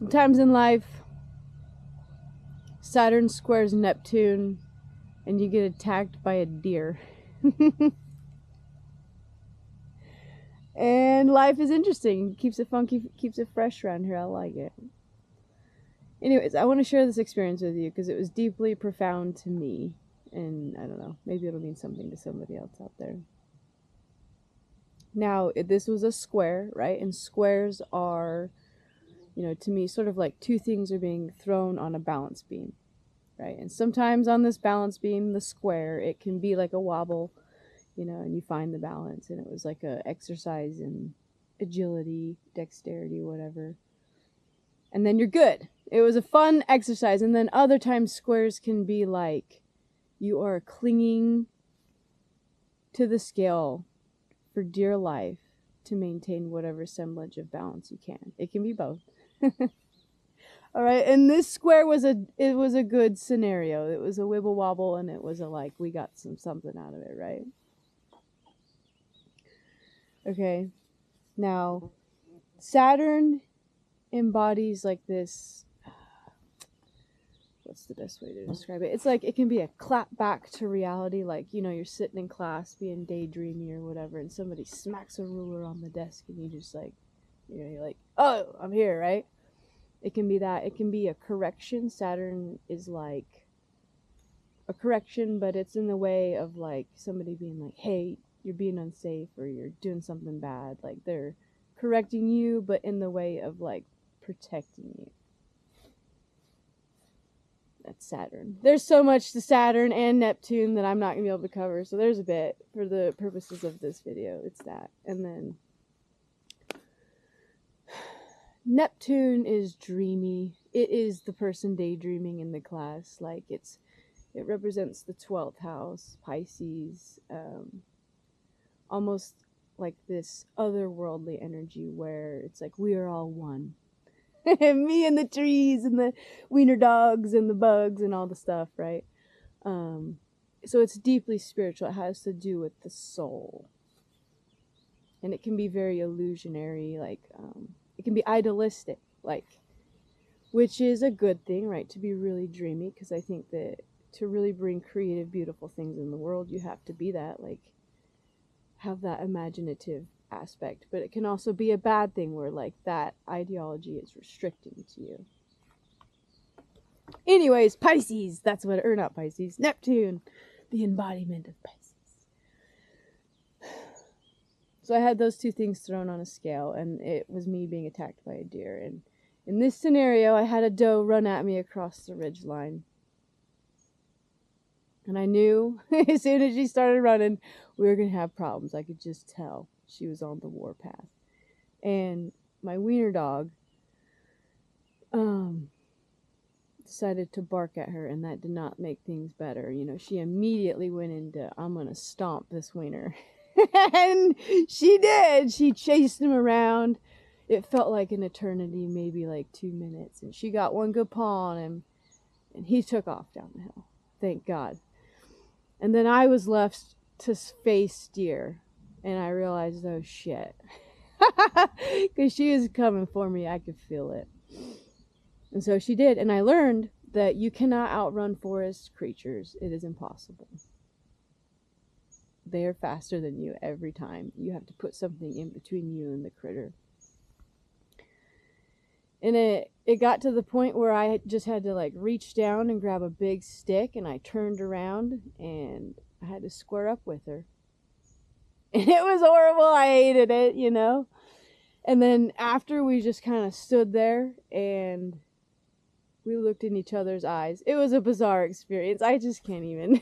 Sometimes in life, Saturn squares Neptune and you get attacked by a deer. And life is interesting. Keeps it funky, keeps it fresh around here. I like it. Anyways, I want to share this experience with you because it was deeply profound to me. And I don't know, maybe it'll mean something to somebody else out there. Now, this was a square, right? And squares are, you know, to me, sort of like two things are being thrown on a balance beam, right? And sometimes on this balance beam, the square, it can be like a wobble, you know, and you find the balance. And it was like a exercise in agility, dexterity, whatever. And then you're good. It was a fun exercise. And then other times squares can be like you are clinging to the scale for dear life to maintain whatever semblance of balance you can. It can be both. All right, and this square was a good scenario. It was a wibble wobble, and it was a like we got something out of it, right? Okay, now Saturn embodies like this. What's the best way to describe it? It's like it can be a clap back to reality, like, you know, you're sitting in class being daydreamy or whatever, and somebody smacks a ruler on the desk, and you just like, you know, you're like, oh, I'm here, right? It can be that. It can be a correction. Saturn is like a correction, but it's in the way of like somebody being like, hey, you're being unsafe or you're doing something bad. Like they're correcting you, but in the way of like protecting you. That's Saturn. There's so much to Saturn and Neptune that I'm not going to be able to cover. So there's a bit for the purposes of this video. It's that. And then Neptune is dreamy. It is the person daydreaming in the class. Like it represents the 12th house, Pisces. Almost like this otherworldly energy where it's like we are all one. Me and the trees and the wiener dogs and the bugs and all the stuff, right? So it's deeply spiritual. It has to do with the soul. And it can be very illusionary, like, it can be idealistic, like, which is a good thing, right? To be really dreamy, because I think that to really bring creative, beautiful things in the world, you have to be that, like, have that imaginative aspect. But it can also be a bad thing where like that ideology is restricting to you. Anyways, Pisces, that's what, or not Pisces, Neptune, the embodiment of Pisces. So I had those two things thrown on a scale, and it was me being attacked by a deer. And in this scenario, I had a doe run at me across the ridge line. And I knew as soon as she started running, we were going to have problems. I could just tell. She was on the warpath. And my wiener dog decided to bark at her, and that did not make things better. You know, she immediately went into, I'm going to stomp this wiener. And she did. She chased him around. It felt like an eternity, maybe like 2 minutes. And she got one good paw on him, and he took off down the hill. Thank God. And then I was left to face deer. And I realized, oh shit. Because she was coming for me. I could feel it. And so she did. And I learned that you cannot outrun forest creatures. It is impossible. They are faster than you every time. You have to put something in between you and the critter. And it got to the point where I just had to like reach down and grab a big stick. And I turned around and I had to square up with her. And it was horrible. I hated it, you know. And then after, we just kind of stood there and we looked in each other's eyes. It was a bizarre experience. I just can't even.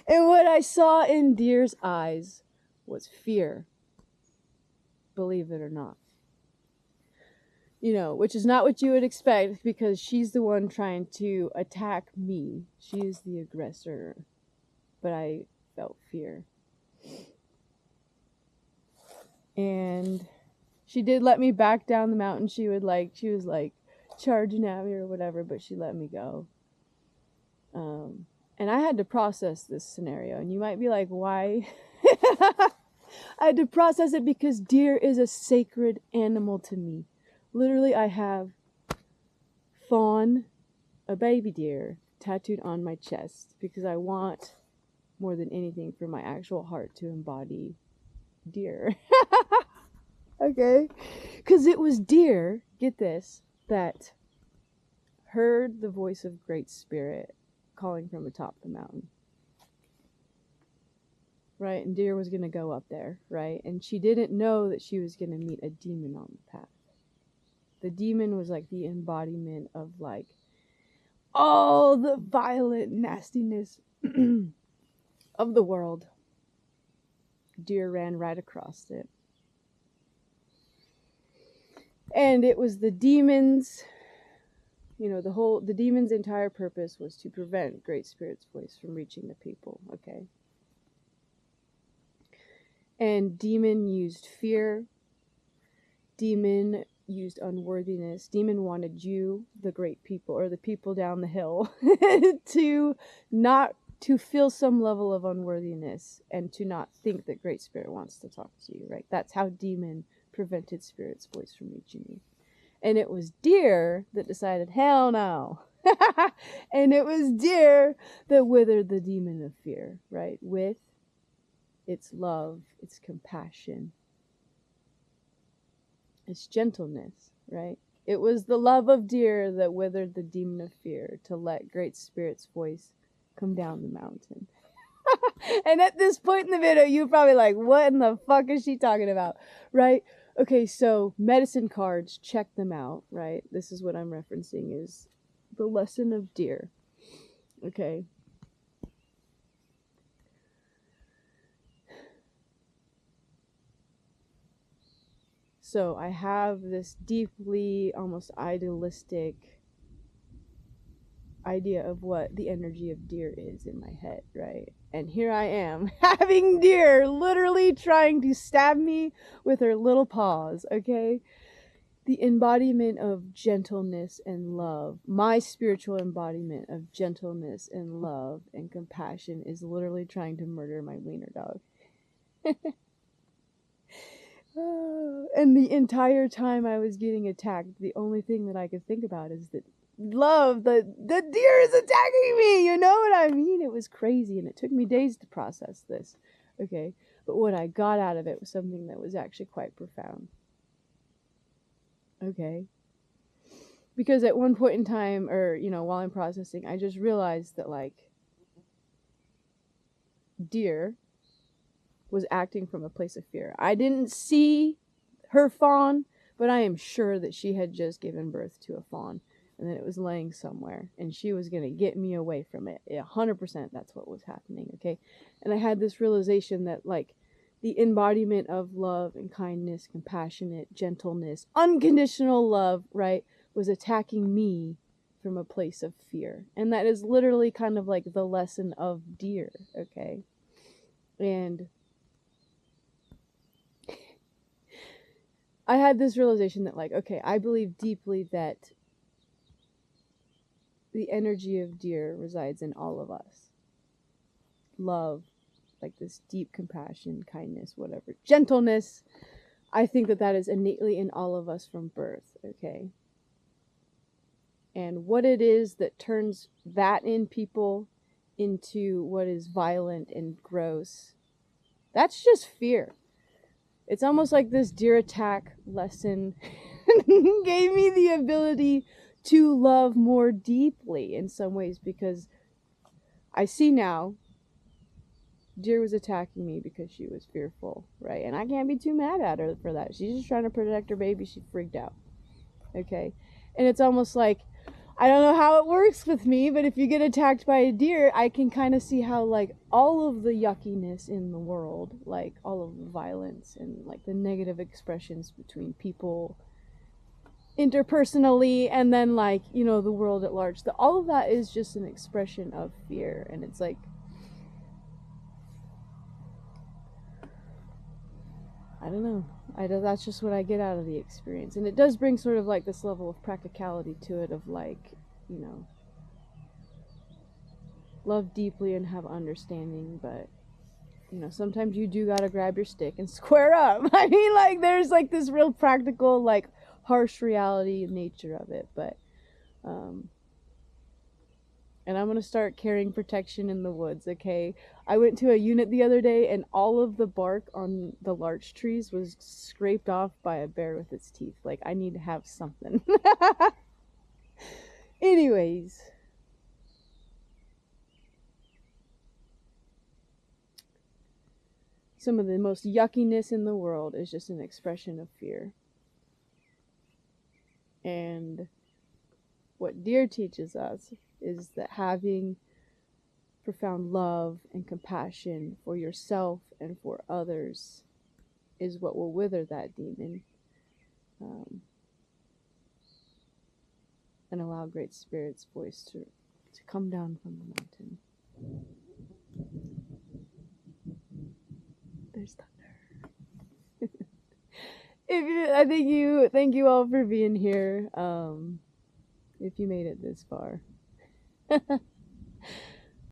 And what I saw in deer's eyes was fear. Believe it or not. You know, which is not what you would expect, because she's the one trying to attack me. She is the aggressor. But I felt fear. And she did let me back down the mountain. She was like charging at me or whatever, but she let me go. And I had to process this scenario. And you might be like, why? I had to process it because deer is a sacred animal to me. Literally, I have fawn, a baby deer, tattooed on my chest because I want more than anything for my actual heart to embody deer. Okay? Because it was deer, get this, that heard the voice of Great Spirit calling from atop the mountain. Right? And deer was going to go up there, right? And she didn't know that she was going to meet a demon on the path. The demon was like the embodiment of like all the violent nastiness of the world. Deer ran right across it. And it was the demons, you know, the demon's entire purpose was to prevent Great Spirit's voice from reaching the people, okay? And demon used fear. Demon used unworthiness. Demon wanted you, the great people, or the people down the hill, to feel some level of unworthiness and to not think that Great Spirit wants to talk to you, right? That's how demon prevented Spirit's voice from reaching you. And it was deer that decided, hell no. And it was deer that withered the demon of fear, right? With its love, its compassion, its gentleness, right? It was the love of deer that withered the demon of fear to let Great Spirit's voice come down the mountain. And at this point in the video, you're probably like, what in the fuck is she talking about, right? Okay, so medicine cards, check them out, right? This is what I'm referencing is the lesson of deer, okay? So I have this deeply, almost idealistic idea of what the energy of deer is in my head, right? And here I am, having deer literally trying to stab me with her little paws, okay? The embodiment of gentleness and love, my spiritual embodiment of gentleness and love and compassion is literally trying to murder my wiener dog. And the entire time I was getting attacked, the only thing that I could think about is that love, the deer is attacking me, you know what I mean? It was crazy, and it took me days to process this, okay? But what I got out of it was something that was actually quite profound, okay? Because at one point in time, or, you know, while I'm processing, I just realized that, like, deer was acting from a place of fear. I didn't see her fawn, but I am sure that she had just given birth to a fawn, and that it was laying somewhere, and she was going to get me away from it. 100% that's what was happening, okay? And I had this realization that, like, the embodiment of love and kindness, compassionate, gentleness, unconditional love, right, was attacking me from a place of fear. And that is literally kind of like the lesson of deer, okay? And I had this realization that, like, okay, I believe deeply that the energy of deer resides in all of us. Love, like this deep compassion, kindness, whatever. Gentleness, I think that that is innately in all of us from birth, okay? And what it is that turns that in people into what is violent and gross, that's just fear. It's almost like this deer attack lesson gave me the ability to love more deeply in some ways, because I see now deer was attacking me because she was fearful, right? And I can't be too mad at her for that. She's just trying to protect her baby. She freaked out, okay? And it's almost like, I don't know how it works with me, but if you get attacked by a deer, I can kind of see how, like, all of the yuckiness in the world, like all of the violence and like the negative expressions between people interpersonally, and then, like, you know, the world at large, all of that is just an expression of fear. And it's like, I don't know, that's just what I get out of the experience. And it does bring sort of like this level of practicality to it, of like, you know, love deeply and have understanding, but, you know, sometimes you do gotta grab your stick and square up. I mean, like, there's like this real practical, like, harsh reality and nature of it. But and I'm gonna start carrying protection in the woods, okay? I went to a unit the other day and all of the bark on the larch trees was scraped off by a bear with its teeth. Like, I need to have something. Anyways. Some of the most yuckiness in the world is just an expression of fear. And what deer teaches us is that having profound love and compassion for yourself and for others is what will wither that demon, and allow Great Spirit's voice to come down from the mountain. There's thunder. Thank you all for being here. If you made it this far.